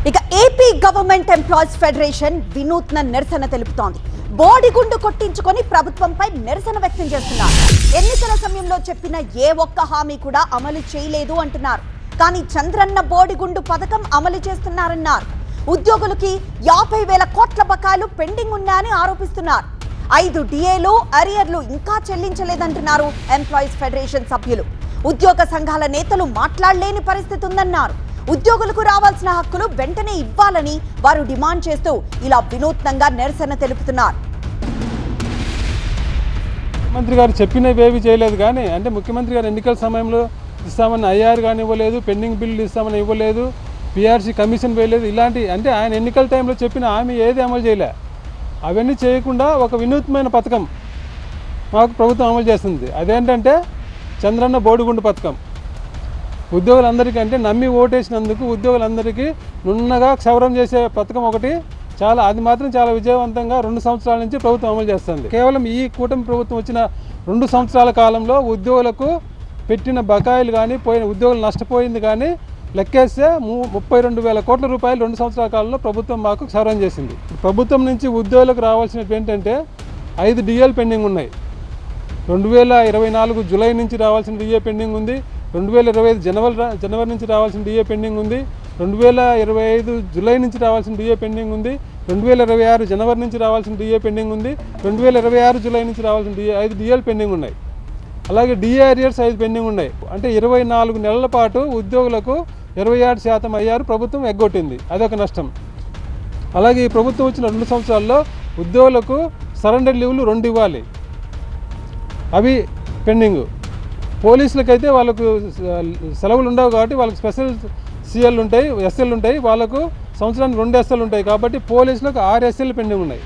ఇక AP government employees federation వినూత్న నిరసన తెలుపుతోంది. బోడిగుండు కొట్టించుకొని ప్రభుత్వంపై నిరసన వ్యక్తం చేస్తున్నారు. ఎన్నికల సమయంలో చెప్పిన ఏ ఒక్క హామీ కూడా అమలు చేయలేదు అంటున్నారు. కానీ చంద్రన్న బోడిగుండు పథకం అమలు చేస్తున్నారన్నారు. ఉద్యోగులకి 50,000 కోట్ల బకాయిలు పెండింగ్ ఉన్నాయని ఆరోపిస్తున్నారు. 5 డిఏలు అరియర్లు ఇంకా చెల్లించలేదంటున్నారు ఎంప్లాయీస్ ఫెడరేషన్ సభ్యులు. ఉద్యోగ సంఘాల నేతలు మాట్లాడలేని పరిస్థితి ఉందన్నారు. ఉద్యోగులకు రావాల్సిన హక్కులు వెంటనే ఇవ్వాలని వారు డిమాండ్ చేస్తూ ఇలా వినూత్నంగా నిరసన తెలుపుతున్నారు. ముఖ్యమంత్రి గారు చెప్పినవేవి చేయలేదు. కానీ అంటే ముఖ్యమంత్రి గారు ఎన్నికల సమయంలో ఇస్తామని ఐఆర్ కానీ ఇవ్వలేదు, పెండింగ్ బిల్లు ఇస్తామని ఇవ్వలేదు, పిఆర్సీ కమిషన్ వేయలేదు. ఇలాంటి అంటే ఆయన ఎన్నికల టైంలో చెప్పిన హామీ ఏది అమలు చేయలే. అవన్నీ చేయకుండా ఒక వినూత్నమైన పథకం మాకు ప్రభుత్వం అమలు చేస్తుంది. అదేంటంటే చంద్రన్న బోడిగుండు పథకం. ఉద్యోగులందరికీ అంటే నమ్మి ఓటేసినందుకు ఉద్యోగులందరికీ నున్నగా క్షౌరం చేసే పథకం ఒకటి. అది మాత్రం చాలా విజయవంతంగా 2 సంవత్సరాల నుంచి ప్రభుత్వం అమలు చేస్తుంది. కేవలం ఈ కూటమి ప్రభుత్వం వచ్చిన 2 సంవత్సరాల కాలంలో ఉద్యోగులకు పెట్టిన బకాయిలు కానీ ఉద్యోగులు నష్టపోయింది కానీ లెక్కేస్తే 32,000 కోట్ల రూపాయలు 2 సంవత్సరాల కాలంలో ప్రభుత్వం మాకు క్షౌరం చేసింది. ప్రభుత్వం నుంచి ఉద్యోగులకు రావాల్సినవి ఏంటంటే 5 డిఏలు పెండింగ్ ఉన్నాయి. 2024 జూలై నుంచి రావాల్సిన డిఏ పెండింగ్ ఉంది. 2025 జనవరి నుంచి రావాల్సిన డిఏ పెండింగ్ ఉంది. 2025 జూలై నుంచి రావాల్సిన డిఏ పెండింగ్ ఉంది. 2026 జనవరి నుంచి రావాల్సిన డిఏ పెండింగ్ ఉంది. 2026 జూలై నుంచి రావాల్సిన 5 డిఏలు పెండింగ్ ఉన్నాయి. అలాగే డిఏ అరియర్స్ 5 పెండింగ్ ఉన్నాయి. అంటే 24 నెలల పాటు ఉద్యోగులకు 27% అయ్యారు ప్రభుత్వం ఎగ్గొట్టింది. అదొక నష్టం. అలాగే ఈ ప్రభుత్వం వచ్చిన 2 సంవత్సరాల్లో ఉద్యోగులకు సరెండర్ లీవ్లు 2 ఇవ్వాలి, అవి పెండింగ్. పోలీసులకైతే వాళ్ళకు సెలవులు ఉండవు కాబట్టి వాళ్ళకి స్పెషల్ సిఎల్ ఉంటాయి, ఎస్ఎల్ ఉంటాయి. వాళ్ళకు సంవత్సరానికి 2 ఎస్ఎల్ ఉంటాయి కాబట్టి పోలీసులకు 6 ఎస్ఎల్ పెండింగ్ ఉన్నాయి.